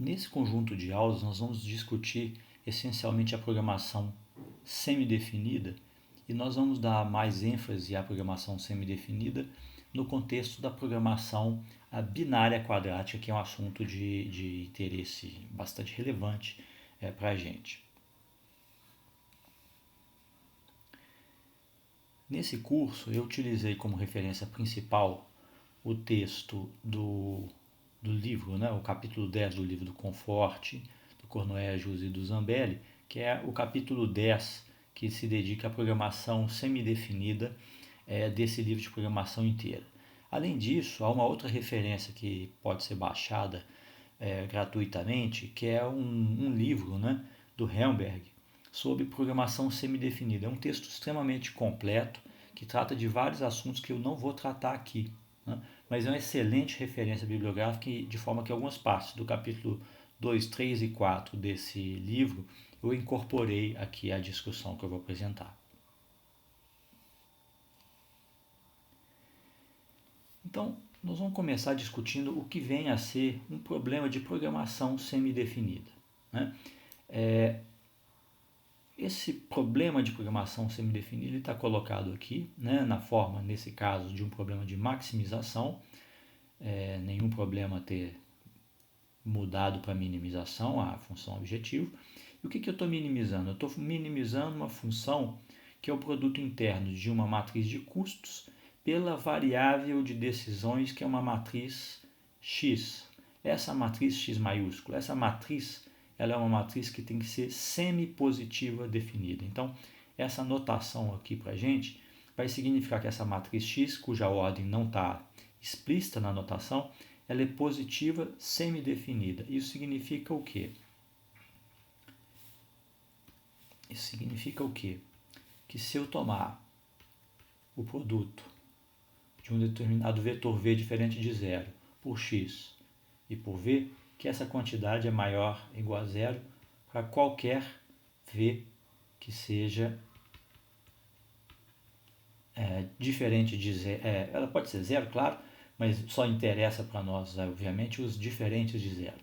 Nesse conjunto de aulas, nós vamos discutir essencialmente a programação semidefinida e nós vamos dar mais ênfase à programação semidefinida no contexto da programação binária quadrática, que é um assunto de interesse bastante relevante para a gente. Nesse curso, eu utilizei como referência principal o texto do livro, o capítulo 10 do livro do Conforte, do Cornoégios e do Zambelli, que é o capítulo 10, que se dedica à programação semidefinida desse livro de programação inteira. Além disso, há uma outra referência que pode ser baixada gratuitamente, que é um livro do Helmberg sobre programação semidefinida. É um texto extremamente completo, que trata de vários assuntos que eu não vou tratar aqui, mas é uma excelente referência bibliográfica, de forma que algumas partes do capítulo 2, 3 e 4 desse livro eu incorporei aqui à discussão que eu vou apresentar. Então, nós vamos começar discutindo o que vem a ser um problema de programação semidefinida. Esse problema de programação semidefinida está colocado aqui, na forma, nesse caso, de um problema de maximização. Nenhum problema ter mudado para minimização, a função objetivo. E o que eu estou minimizando? Eu estou minimizando uma função que é o produto interno de uma matriz de custos pela variável de decisões, que é uma matriz X. Essa matriz X maiúscula, essa matriz, ela é uma matriz que tem que ser semipositiva definida. Então, essa notação aqui para a gente vai significar que essa matriz X, cuja ordem não está explícita na notação, ela é positiva semidefinida. Isso significa o quê? Que se eu tomar o produto de um determinado vetor V diferente de zero por x e por v, que essa quantidade é maior ou igual a zero para qualquer v que seja diferente de zero. Ela pode ser zero, claro, mas só interessa para nós, obviamente, os diferentes de zero.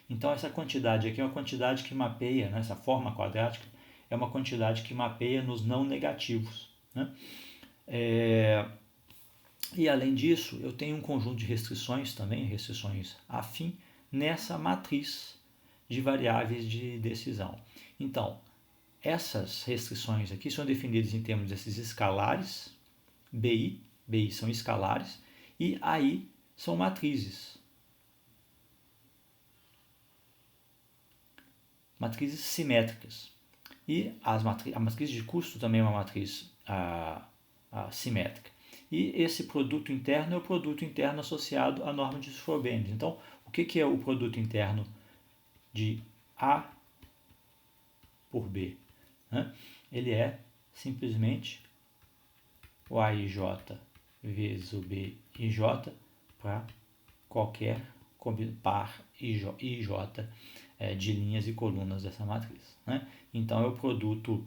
Então, essa quantidade aqui é uma quantidade que mapeia, essa forma quadrática é uma quantidade que mapeia nos não negativos. E, além disso, eu tenho um conjunto de restrições também, restrições afim, nessa matriz de variáveis de decisão. Então, essas restrições aqui são definidas em termos desses escalares, BI são escalares, e AI são matrizes. Matrizes simétricas. E a matriz de custo também é uma matriz simétrica. E esse produto interno é o produto interno associado à norma de Frobenz. Então, o que é o produto interno de A por B? Ele é simplesmente o AIJ vezes o BIJ para qualquer par IJ de linhas e colunas dessa matriz. Então, é o produto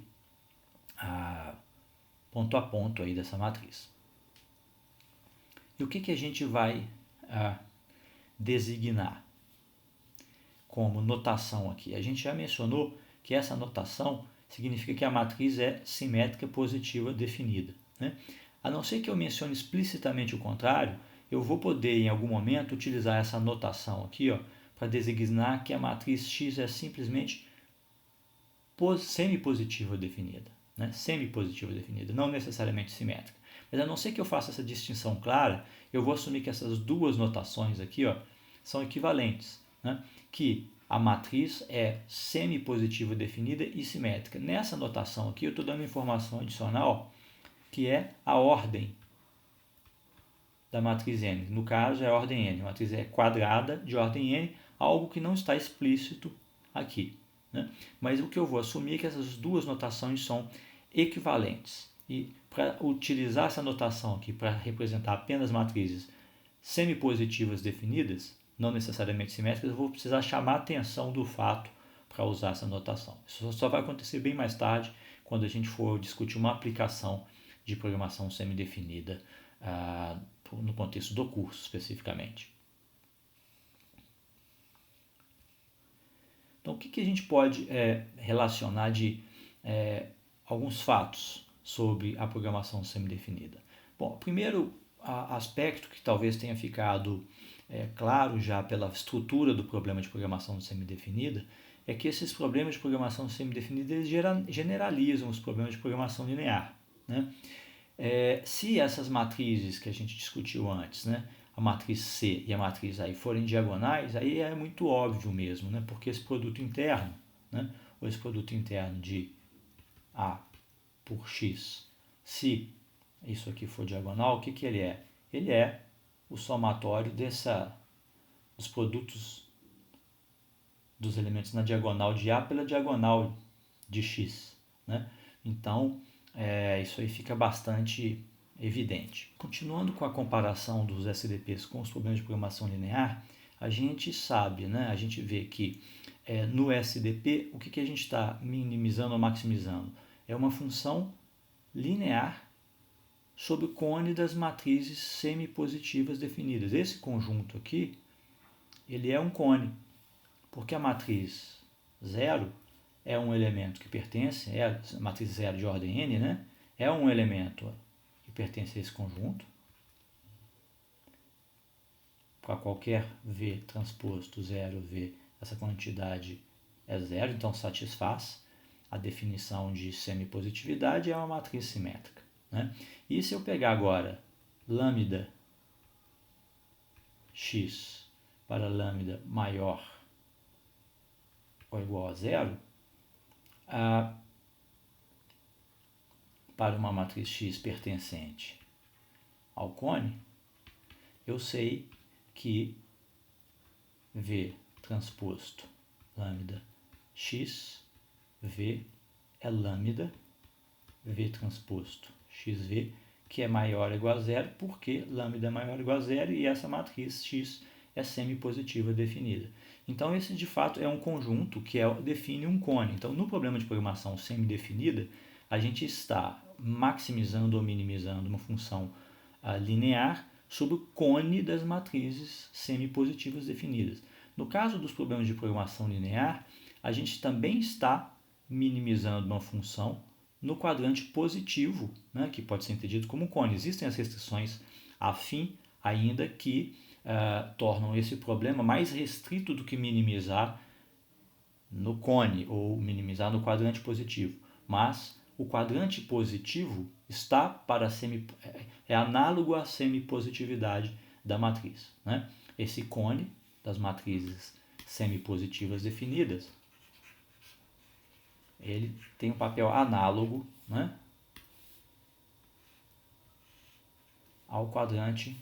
ponto a ponto aí dessa matriz. E o que a gente vai designar como notação aqui? A gente já mencionou que essa notação significa que a matriz é simétrica positiva definida. A não ser que eu mencione explicitamente o contrário, eu vou poder em algum momento utilizar essa notação aqui para designar que a matriz X é simplesmente semipositiva definida. Semipositiva definida, não necessariamente simétrica. Mas a não ser que eu faça essa distinção clara, eu vou assumir que essas duas notações aqui são equivalentes, que a matriz é semipositiva definida e simétrica. Nessa notação aqui eu estou dando informação adicional, que é a ordem da matriz N. No caso é a ordem N, a matriz é quadrada de ordem N, algo que não está explícito aqui. Mas o que eu vou assumir é que essas duas notações são equivalentes. E para utilizar essa notação aqui para representar apenas matrizes semipositivas definidas, não necessariamente simétricas, eu vou precisar chamar a atenção do fato para usar essa notação. Isso só vai acontecer bem mais tarde, quando a gente for discutir uma aplicação de programação semidefinida no contexto do curso especificamente. Então, o que a gente pode relacionar de alguns fatos sobre a programação semidefinida? Bom, primeiro aspecto que talvez tenha ficado claro já pela estrutura do problema de programação semidefinida é que esses problemas de programação semidefinida eles generalizam os problemas de programação linear, né? Se essas matrizes que a gente discutiu antes, né, a matriz C e a matriz A forem diagonais, aí é muito óbvio mesmo, né, porque esse produto interno, né, ou esse produto interno de A por X, se isso aqui for diagonal, o que ele é? Ele é o somatório dos produtos dos elementos na diagonal de A pela diagonal de X, né? Então, isso aí fica bastante evidente. Continuando com a comparação dos SDPs com os problemas de programação linear, a gente sabe, né? A gente vê que no SDP, o que a gente está minimizando ou maximizando? É uma função linear sobre o cone das matrizes semipositivas definidas. Esse conjunto aqui, ele é um cone, porque a matriz 0 é um elemento que pertence, a matriz 0 de ordem n, né? É um elemento que pertence a esse conjunto. Para qualquer V transposto 0V, essa quantidade é zero, então satisfaz a definição de semipositividade, é uma matriz simétrica, né? E se eu pegar agora lambda x para lambda maior ou igual a zero, para uma matriz X pertencente ao cone, eu sei que V transposto lambda x, V é lambda V transposto xv, que é maior ou igual a zero, porque lambda é maior ou igual a zero e essa matriz X é semipositiva definida. Então, esse de fato é um conjunto que define um cone. Então, no problema de programação semidefinida, a gente está maximizando ou minimizando uma função linear sobre o cone das matrizes semipositivas definidas. No caso dos problemas de programação linear, a gente também está minimizando uma função no quadrante positivo, né, que pode ser entendido como cone. Existem as restrições afim ainda que tornam esse problema mais restrito do que minimizar no cone ou minimizar no quadrante positivo. Mas o quadrante positivo está para é análogo à semipositividade da matriz, né? Esse cone das matrizes semipositivas definidas, ele tem um papel análogo, né, ao quadrante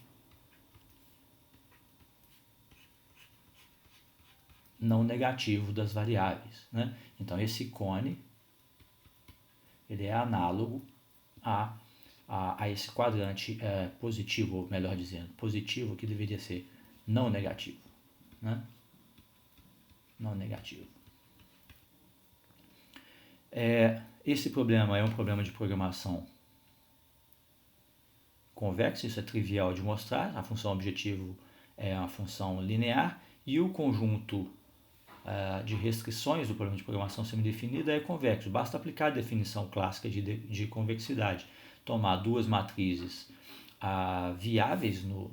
não negativo das variáveis, né? Então esse cone ele é análogo a esse quadrante positivo, ou melhor dizendo, positivo, que deveria ser não negativo, né? Não negativo. Esse problema é um problema de programação convexa, isso é trivial de mostrar. A função objetivo é uma função linear e o conjunto de restrições do problema de programação semidefinida é convexo. Basta aplicar a definição clássica de convexidade, tomar duas matrizes viáveis no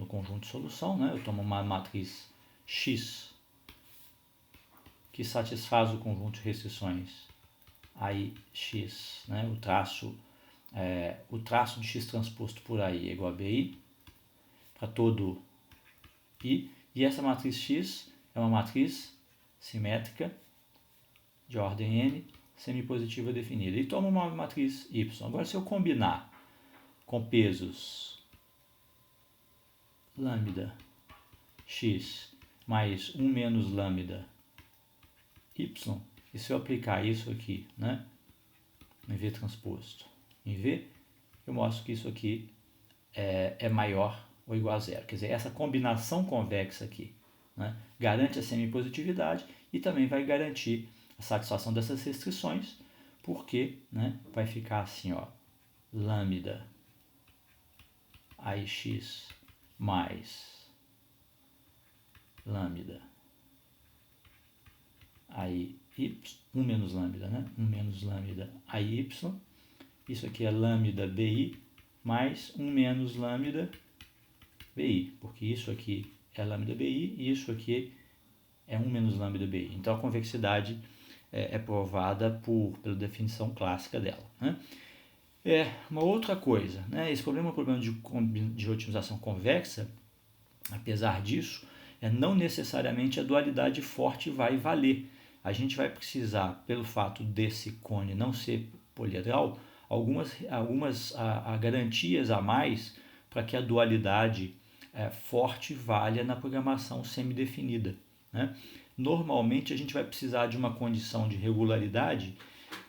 conjunto de solução, né? Eu tomo uma matriz X que satisfaz o conjunto de restrições aí X, né? O traço de X transposto por I é igual a BI para todo I, e essa matriz X é uma matriz simétrica de ordem n, semipositiva definida. E toma uma matriz Y. Agora, se eu combinar com pesos lambda x mais 1 menos lambda y, e se eu aplicar isso aqui, né, em V transposto em V, eu mostro que isso aqui é maior ou igual a zero. Quer dizer, essa combinação convexa aqui, né, garante a semipositividade e também vai garantir a satisfação dessas restrições, porque, né, vai ficar assim, ó, lambda AX mais lambda aí y, 1 menos lambda, né? 1 menos lambda aí y, isso aqui é lambda bi, mais 1 menos lambda bi, porque isso aqui é lambda bi e isso aqui é 1 menos lambda bi. Então a convexidade é provada pela definição clássica dela, né? Uma outra coisa, né? Esse problema é um problema de otimização convexa. Apesar disso, não necessariamente a dualidade forte vai valer. A gente vai precisar, pelo fato desse cone não ser poliedral, algumas garantias a mais para que a dualidade forte valha na programação semidefinida, né? Normalmente a gente vai precisar de uma condição de regularidade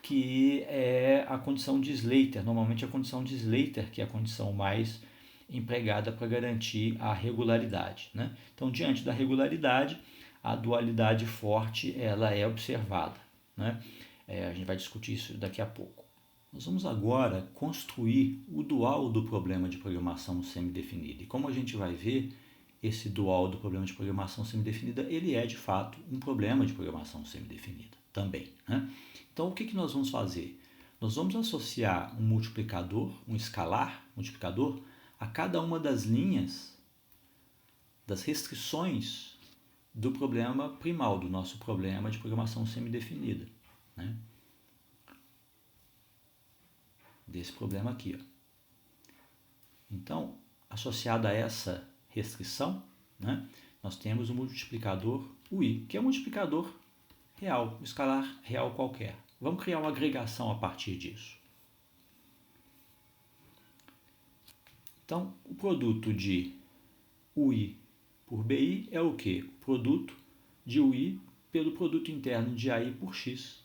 que é a condição de Slater. Normalmente a condição de Slater que é a condição mais empregada para garantir a regularidade, né? Então, diante da regularidade, a dualidade forte ela é observada, né? A gente vai discutir isso daqui a pouco. Nós vamos agora construir o dual do problema de programação semidefinida. E como a gente vai ver, esse dual do problema de programação semidefinida, ele é de fato um problema de programação semidefinida também, né? Então, o que nós vamos fazer? Nós vamos associar um multiplicador, um escalar multiplicador, a cada uma das linhas das restrições do problema primal, do nosso problema de programação semidefinida, né? Desse problema aqui, ó. Então, associado a essa restrição, né, nós temos o multiplicador UI, que é um multiplicador real, um escalar real qualquer. Vamos criar uma agregação a partir disso. Então, o produto de UI por BI é o quê? O produto de UI pelo produto interno de AI por X.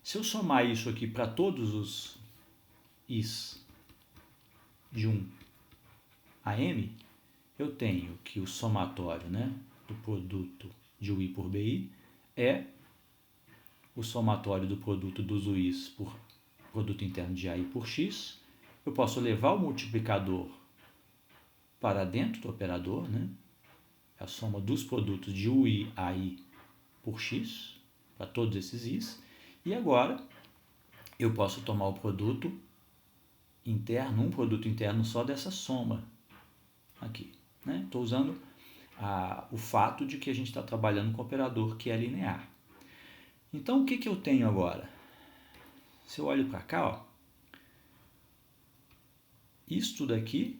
Se eu somar isso aqui para todos os Is de 1 a M, eu tenho que o somatório, né, do produto de UI por BI é o somatório do produto dos UIs por produto interno de AI por X. Eu posso levar o multiplicador para dentro do operador, né? A soma dos produtos de UI AI por X, para todos esses Is. E agora, eu posso tomar o produto interno, um produto interno só dessa soma aqui, né? Estou usando o fato de que a gente está trabalhando com um operador que é linear. Então, o que eu tenho agora? Se eu olho para cá, ó, isto daqui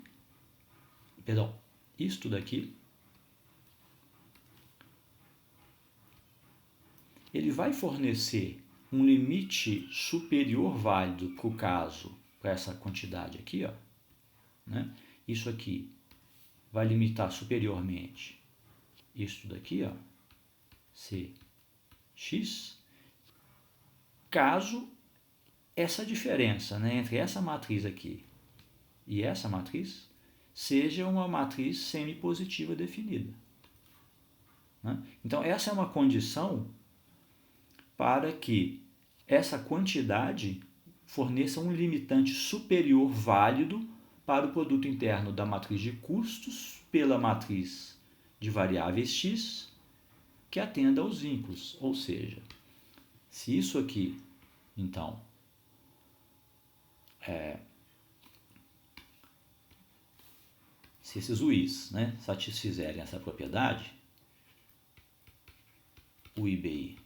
ele vai fornecer um limite superior válido para o caso, para essa quantidade aqui, ó, né? Isso aqui vai limitar superiormente isso daqui, ó, Cx, caso essa diferença, né, entre essa matriz aqui e essa matriz seja uma matriz semipositiva definida, né? Então, essa é uma condição para que essa quantidade forneça um limitante superior válido para o produto interno da matriz de custos pela matriz de variáveis x que atenda aos vínculos. Ou seja, se isso aqui, então, se esses UIs, né, satisfizerem essa propriedade, o IBI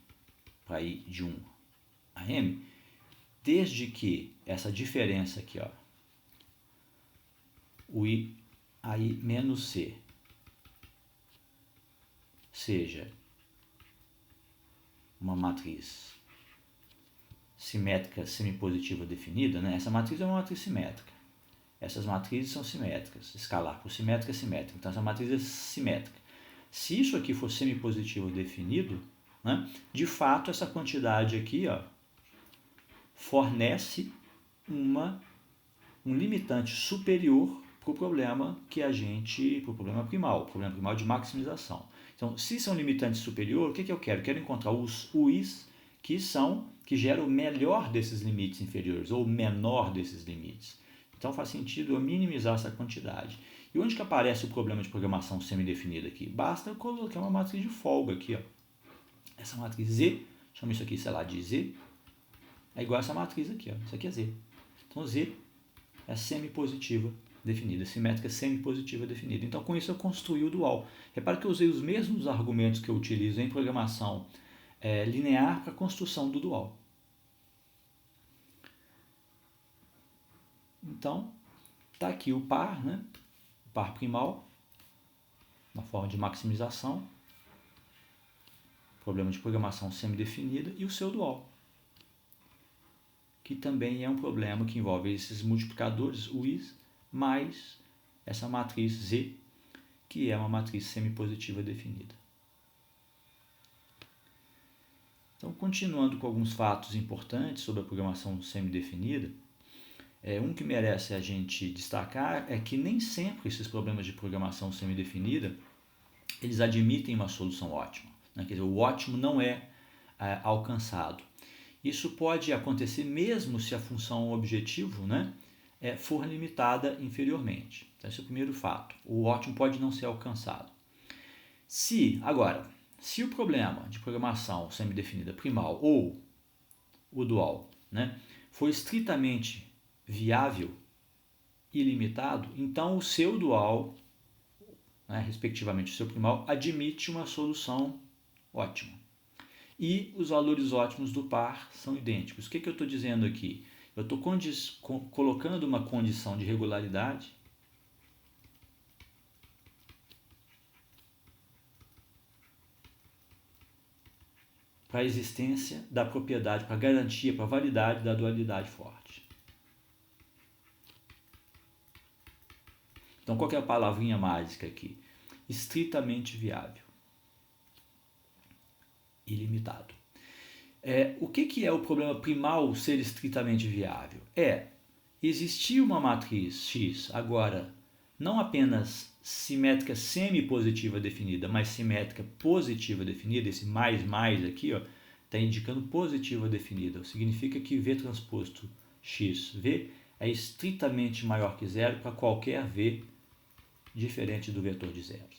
para I de 1 a M, desde que essa diferença aqui, ó, o I a I menos C, seja uma matriz simétrica semipositiva definida, né? Essa matriz é uma matriz simétrica. Essas matrizes são simétricas, escalar por simétrica é simétrica. Então, essa matriz é simétrica. Se isso aqui for semipositivo definido, né, de fato, essa quantidade aqui, ó, fornece um limitante superior para o problema para o problema primal de maximização. Então, se isso é um limitante superior, o que eu quero? Eu quero encontrar os UIs que geram o melhor desses limites inferiores, ou o menor desses limites. Então, faz sentido eu minimizar essa quantidade. E onde que aparece o problema de programação semidefinida aqui? Basta eu colocar uma matriz de folga aqui, ó. Essa matriz Z, chama isso aqui, sei lá, de Z, é igual a essa matriz aqui, ó. Isso aqui é Z. Então Z é semipositiva definida, simétrica semipositiva definida. Então com isso eu construí o dual. Repara que eu usei os mesmos argumentos que eu utilizo em programação linear para a construção do dual. Então, está aqui o par, né? O par primal, na forma de maximização, problema de programação semidefinida, e o seu dual, que também é um problema que envolve esses multiplicadores, U's, mais essa matriz Z, que é uma matriz semipositiva definida. Então, continuando com alguns fatos importantes sobre a programação semidefinida, um que merece a gente destacar é que nem sempre esses problemas de programação semidefinida eles admitem uma solução ótima, né? Quer dizer, o ótimo não é alcançado. Isso pode acontecer mesmo se a função objetivo, né, for limitada inferiormente. Então, esse é o primeiro fato. O ótimo pode não ser alcançado. Se o problema de programação semidefinida primal ou o dual, né, for estritamente viável e limitado, então o seu dual, né, respectivamente o seu primal, admite uma solução ótima. E os valores ótimos do par são idênticos. O que eu estou dizendo aqui? Eu estou colocando uma condição de regularidade para a existência da propriedade, para a garantia, para a validade da dualidade forte. Então, qual que é a palavrinha mágica aqui? Estritamente viável. Ilimitado. O que é o problema primal ser estritamente viável? Existir uma matriz X, agora, não apenas simétrica semipositiva definida, mas simétrica positiva definida, esse mais aqui está indicando positiva definida, significa que V transposto X, V, é estritamente maior que zero para qualquer V diferente do vetor de zeros.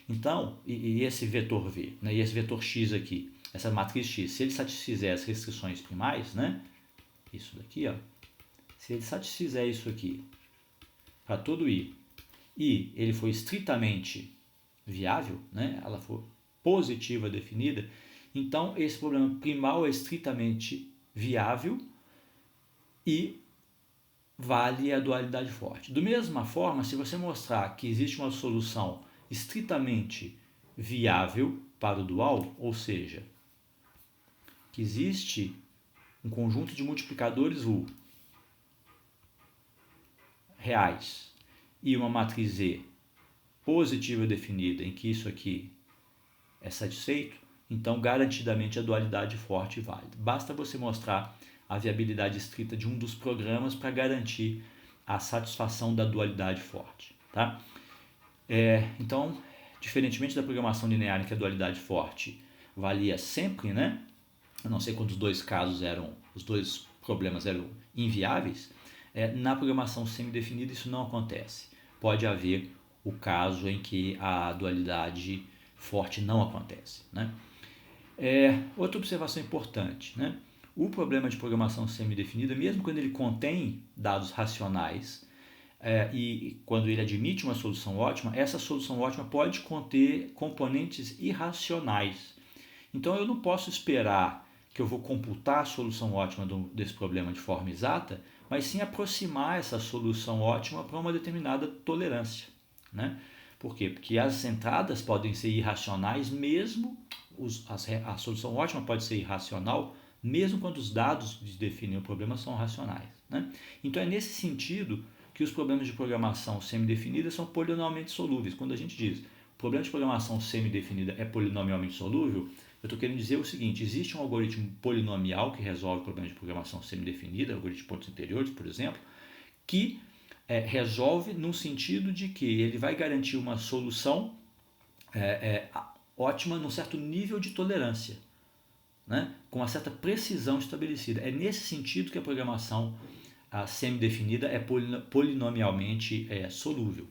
Então, e esse vetor V, né, e esse vetor X aqui, essa matriz X, se ele satisfizer as restrições primais, né, isso daqui, se ele satisfizer isso aqui para todo I, e ele for estritamente viável, né, ela for positiva definida, então esse problema primal é estritamente viável e vale a dualidade forte. Da mesma forma, se você mostrar que existe uma solução estritamente viável para o dual, ou seja, que existe um conjunto de multiplicadores U reais e uma matriz Z positiva definida em que isso aqui é satisfeito, então garantidamente a dualidade forte vale. Basta você mostrar a viabilidade estrita de um dos programas para garantir a satisfação da dualidade forte. Tá? Então, diferentemente da programação linear em que a dualidade forte valia sempre, né? A não ser quando os dois problemas eram inviáveis, na programação semidefinida isso não acontece. Pode haver o caso em que a dualidade forte não acontece, né? Outra observação importante, né? O problema de programação semidefinida, mesmo quando ele contém dados racionais e quando ele admite uma solução ótima, essa solução ótima pode conter componentes irracionais. Então eu não posso esperar que eu vou computar a solução ótima desse problema de forma exata, mas sim aproximar essa solução ótima para uma determinada tolerância, né? Por quê? Porque as entradas podem ser irracionais mesmo, a solução ótima pode ser irracional mesmo quando os dados que definem o problema são racionais, né? Então é nesse sentido que os problemas de programação semidefinida são polinomialmente solúveis. Quando a gente diz o problema de programação semidefinida é polinomialmente solúvel, eu estou querendo dizer o seguinte: existe um algoritmo polinomial que resolve o problema de programação semidefinida, o algoritmo de pontos interiores, por exemplo, que resolve no sentido de que ele vai garantir uma solução ótima num certo nível de tolerância, né, com uma certa precisão estabelecida. É nesse sentido que a programação semidefinida é polinomialmente solúvel.